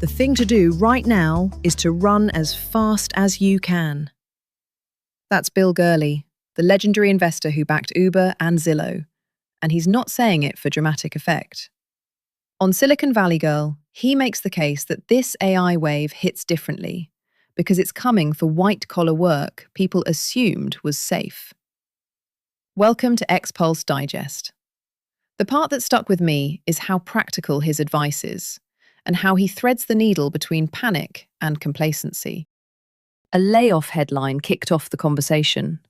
The thing to do right now is to run as fast as you can. That's Bill Gurley, the legendary investor who backed Uber and Zillow, and he's not saying it for dramatic effect. On Silicon Valley Girl, he makes the case that this AI wave hits differently because it's coming for white-collar work people assumed was safe. Welcome to X-Pulse Digest. The part that stuck with me is how practical his advice is, and how he threads the needle between panic and complacency. A layoff headline kicked off the conversation.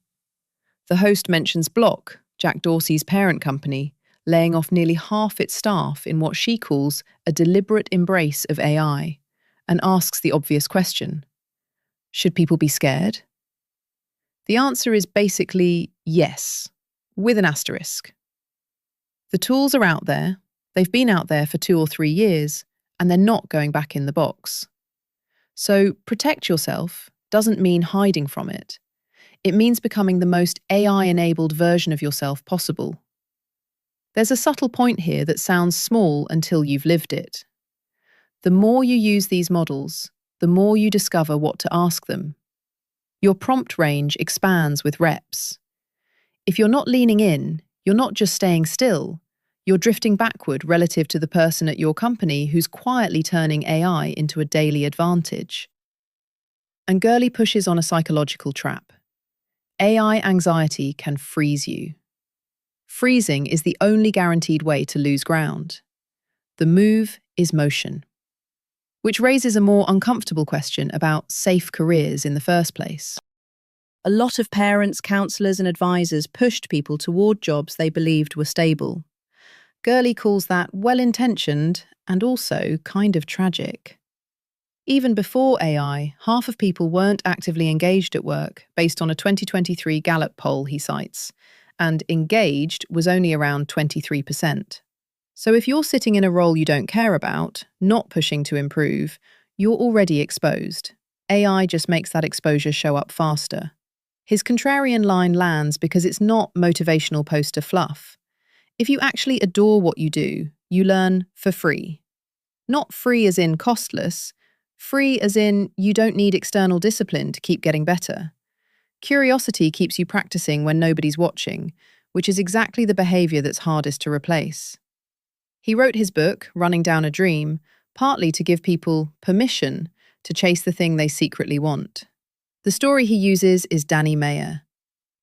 The host mentions Block, Jack Dorsey's parent company, laying off nearly half its staff in what she calls a deliberate embrace of AI, and asks the obvious question: should people be scared? The answer is basically yes, with an asterisk. The tools are out there, they've been out there for 2 or 3 years, and they're not going back in the box. So protect yourself doesn't mean hiding from it. It means becoming the most AI-enabled version of yourself possible. There's a subtle point here that sounds small until you've lived it. The more you use these models, the more you discover what to ask them. Your prompt range expands with reps. If you're not leaning in, you're not just staying still, you're drifting backward relative to the person at your company who's quietly turning AI into a daily advantage. And Gurley pushes on a psychological trap. AI anxiety can freeze you. Freezing is the only guaranteed way to lose ground. The move is motion. Which raises a more uncomfortable question about safe careers in the first place. A lot of parents, counselors, and advisors pushed people toward jobs they believed were stable. Gurley calls that well-intentioned and also kind of tragic. Even before AI, half of people weren't actively engaged at work, based on a 2023 Gallup poll he cites, and engaged was only around 23%. So if you're sitting in a role you don't care about, not pushing to improve, you're already exposed. AI just makes that exposure show up faster. His contrarian line lands because it's not motivational poster fluff. If you actually adore what you do, you learn for free. Not free as in costless, free as in you don't need external discipline to keep getting better. Curiosity keeps you practicing when nobody's watching, which is exactly the behavior that's hardest to replace. He wrote his book, Running Down a Dream, partly to give people permission to chase the thing they secretly want. The story he uses is Danny Meyer.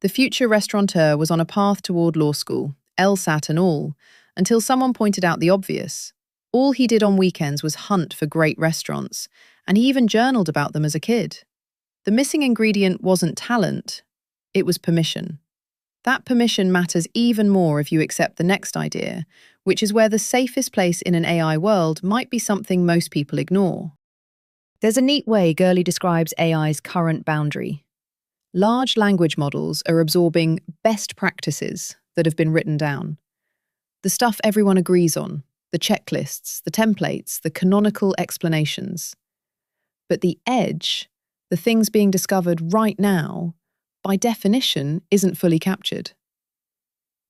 The future restaurateur was on a path toward law school, LSAT and all, until someone pointed out the obvious. All he did on weekends was hunt for great restaurants, and he even journaled about them as a kid. The missing ingredient wasn't talent, it was permission. That permission matters even more if you accept the next idea, which is where the safest place in an AI world might be something most people ignore. There's a neat way Gurley describes AI's current boundary. Large language models are absorbing best practices that have been written down. The stuff everyone agrees on, the checklists, the templates, the canonical explanations. But the edge, the things being discovered right now, by definition, isn't fully captured.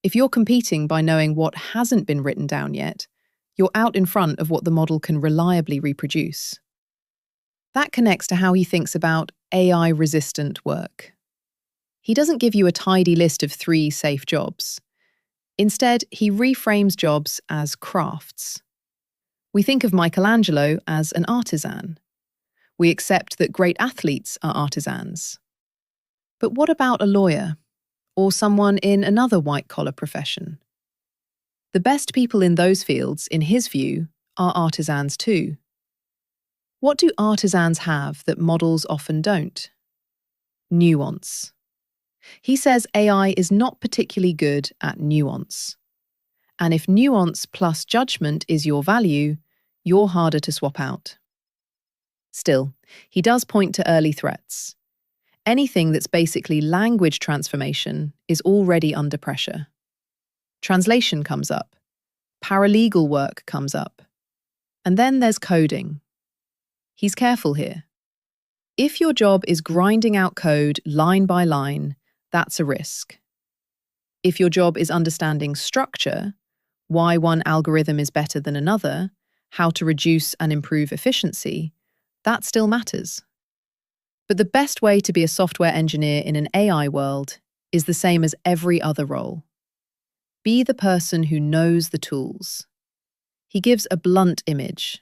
If you're competing by knowing what hasn't been written down yet, you're out in front of what the model can reliably reproduce. That connects to how he thinks about AI-resistant work. He doesn't give you a tidy list of 3 safe jobs. Instead, he reframes jobs as crafts. We think of Michelangelo as an artisan. We accept that great athletes are artisans. But what about a lawyer, or someone in another white-collar profession? The best people in those fields, in his view, are artisans too. What do artisans have that models often don't? Nuance. He says AI is not particularly good at nuance. And if nuance plus judgment is your value, you're harder to swap out. Still, he does point to early threats. Anything that's basically language transformation is already under pressure. Translation comes up. Paralegal work comes up. And then there's coding. He's careful here. If your job is grinding out code line by line, that's a risk. If your job is understanding structure, why one algorithm is better than another, how to reduce and improve efficiency, that still matters. But the best way to be a software engineer in an AI world is the same as every other role. Be the person who knows the tools. He gives a blunt image.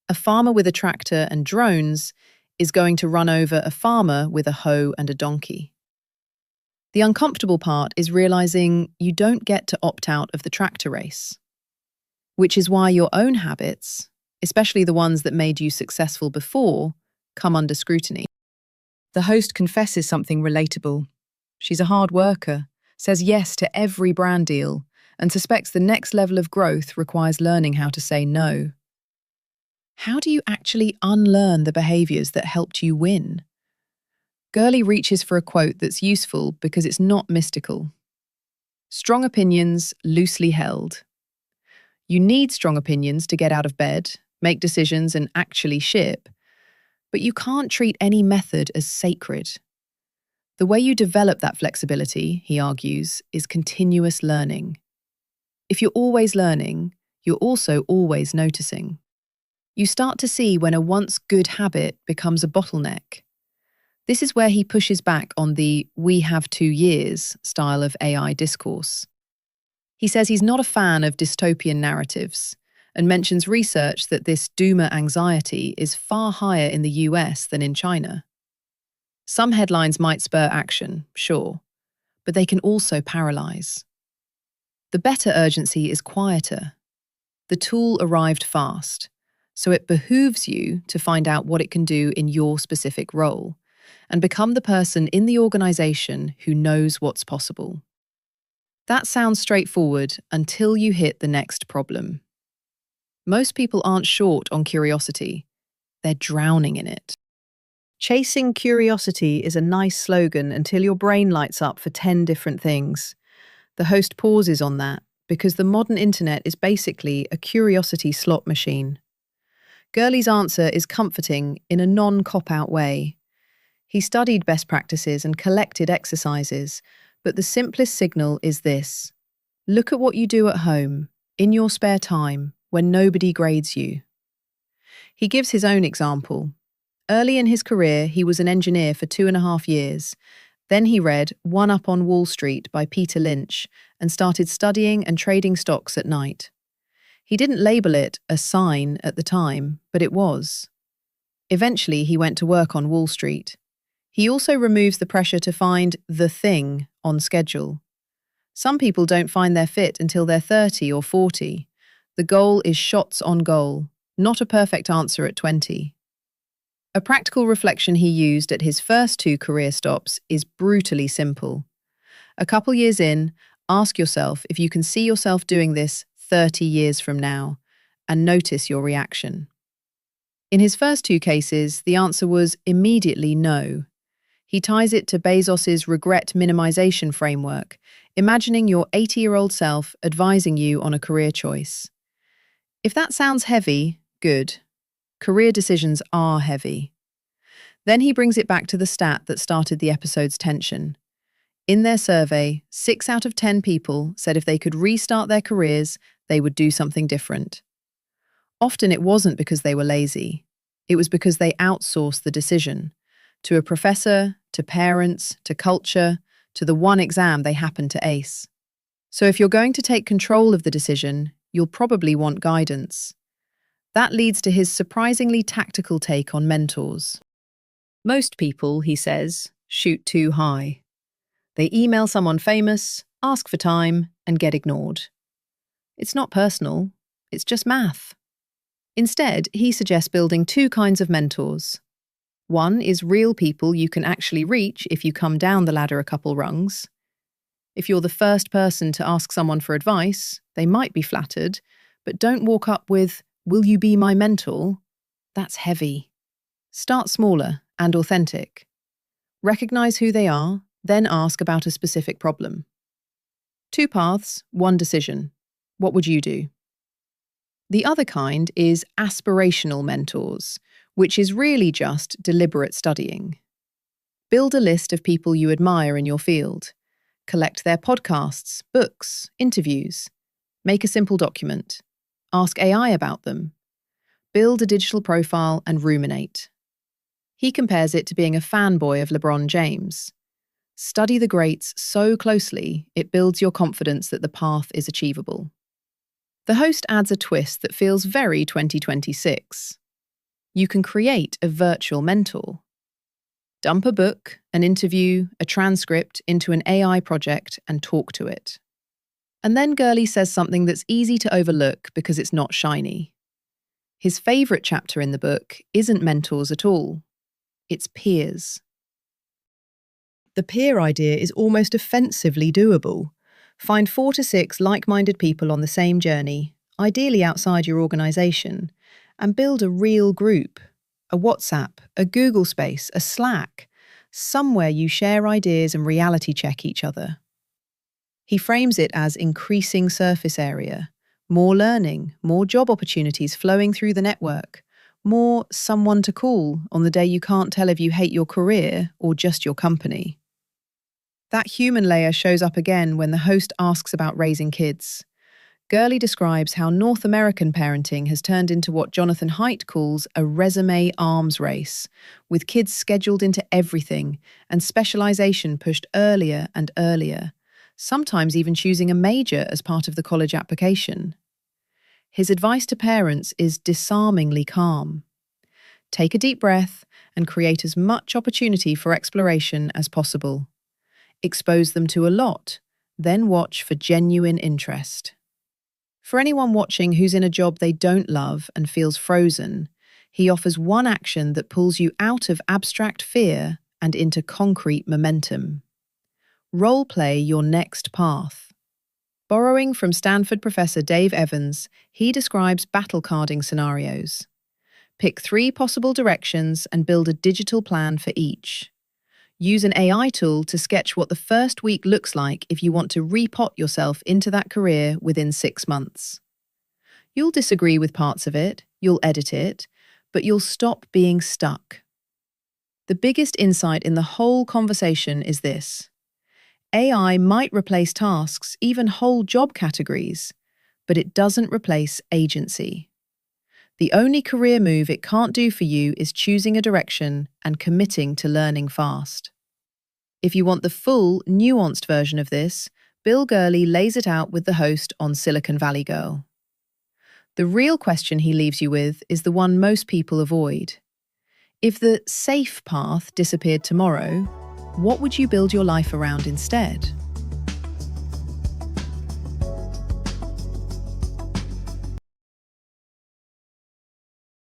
A farmer with a tractor and drones is going to run over a farmer with a hoe and a donkey. The uncomfortable part is realizing you don't get to opt out of the tractor race, which is why your own habits, especially the ones that made you successful before, come under scrutiny. The host confesses something relatable. She's a hard worker, says yes to every brand deal, and suspects the next level of growth requires learning how to say no. How do you actually unlearn the behaviors that helped you win? Gurley reaches for a quote that's useful because it's not mystical. Strong opinions, loosely held. You need strong opinions to get out of bed, make decisions, and actually ship. But you can't treat any method as sacred. The way you develop that flexibility, he argues, is continuous learning. If you're always learning, you're also always noticing. You start to see when a once good habit becomes a bottleneck. This is where he pushes back on the "we have 2 years" style of AI discourse. He says he's not a fan of dystopian narratives and mentions research that this doomer anxiety is far higher in the US than in China. Some headlines might spur action, sure, but they can also paralyze. The better urgency is quieter. The tool arrived fast, so it behooves you to find out what it can do in your specific role and become the person in the organization who knows what's possible. That sounds straightforward until you hit the next problem. Most people aren't short on curiosity. They're drowning in it. Chasing curiosity is a nice slogan until your brain lights up for 10 different things. The host pauses on that because the modern internet is basically a curiosity slot machine. Gurley's answer is comforting in a non-cop-out way. He studied best practices and collected exercises, but the simplest signal is this: look at what you do at home, in your spare time, when nobody grades you. He gives his own example. Early in his career, he was an engineer for 2.5 years. Then he read One Up on Wall Street by Peter Lynch and started studying and trading stocks at night. He didn't label it a sign at the time, but it was. Eventually, he went to work on Wall Street. He also removes the pressure to find the thing on schedule. Some people don't find their fit until they're 30 or 40. The goal is shots on goal, not a perfect answer at 20. A practical reflection he used at his first 2 career stops is brutally simple. A couple years in, ask yourself if you can see yourself doing this 30 years from now, and notice your reaction. In his first 2 cases, the answer was immediately no. He ties it to Bezos's regret minimization framework, imagining your 80-year-old self advising you on a career choice. If that sounds heavy, good. Career decisions are heavy. Then he brings it back to the stat that started the episode's tension. In their survey, 6 out of 10 people said if they could restart their careers, they would do something different. Often it wasn't because they were lazy. It was because they outsourced the decision to a professor, to parents, to culture, to the one exam they happened to ace. So if you're going to take control of the decision, you'll probably want guidance. That leads to his surprisingly tactical take on mentors. Most people, he says, shoot too high. They email someone famous, ask for time, and get ignored. It's not personal, it's just math. Instead, he suggests building 2 kinds of mentors. One is real people you can actually reach if you come down the ladder a couple rungs. If you're the first person to ask someone for advice, they might be flattered, but don't walk up with, "Will you be my mentor?" That's heavy. Start smaller and authentic. Recognize who they are, then ask about a specific problem. 2 paths, 1 decision. What would you do? The other kind is aspirational mentors, which is really just deliberate studying. Build a list of people you admire in your field. Collect their podcasts, books, interviews. Make a simple document. Ask AI about them. Build a digital profile and ruminate. He compares it to being a fanboy of LeBron James. Study the greats so closely, it builds your confidence that the path is achievable. The host adds a twist that feels very 2026. You can create a virtual mentor. Dump a book, an interview, a transcript into an AI project and talk to it. And then Gurley says something that's easy to overlook because it's not shiny. His favourite chapter in the book isn't mentors at all. It's peers. The peer idea is almost offensively doable. Find 4 to 6 like-minded people on the same journey, ideally outside your organisation, and build a real group. A WhatsApp, a Google Space, a Slack, somewhere you share ideas and reality check each other. He frames it as increasing surface area, more learning, more job opportunities flowing through the network, more someone to call on the day you can't tell if you hate your career or just your company. That human layer shows up again when the host asks about raising kids. Gurley describes how North American parenting has turned into what Jonathan Haidt calls a resume arms race, with kids scheduled into everything and specialization pushed earlier and earlier, sometimes even choosing a major as part of the college application. His advice to parents is disarmingly calm. Take a deep breath and create as much opportunity for exploration as possible. Expose them to a lot, then watch for genuine interest. For anyone watching who's in a job they don't love and feels frozen, he offers one action that pulls you out of abstract fear and into concrete momentum. Role-play your next path. Borrowing from Stanford professor Dave Evans, he describes battle carding scenarios. Pick 3 possible directions and build a digital plan for each. Use an AI tool to sketch what the first week looks like if you want to repot yourself into that career within 6 months. You'll disagree with parts of it, you'll edit it, but you'll stop being stuck. The biggest insight in the whole conversation is this. AI might replace tasks, even whole job categories, but it doesn't replace agency. The only career move it can't do for you is choosing a direction and committing to learning fast. If you want the full, nuanced version of this, Bill Gurley lays it out with the host on Silicon Valley Girl. The real question he leaves you with is the one most people avoid. If the safe path disappeared tomorrow, what would you build your life around instead?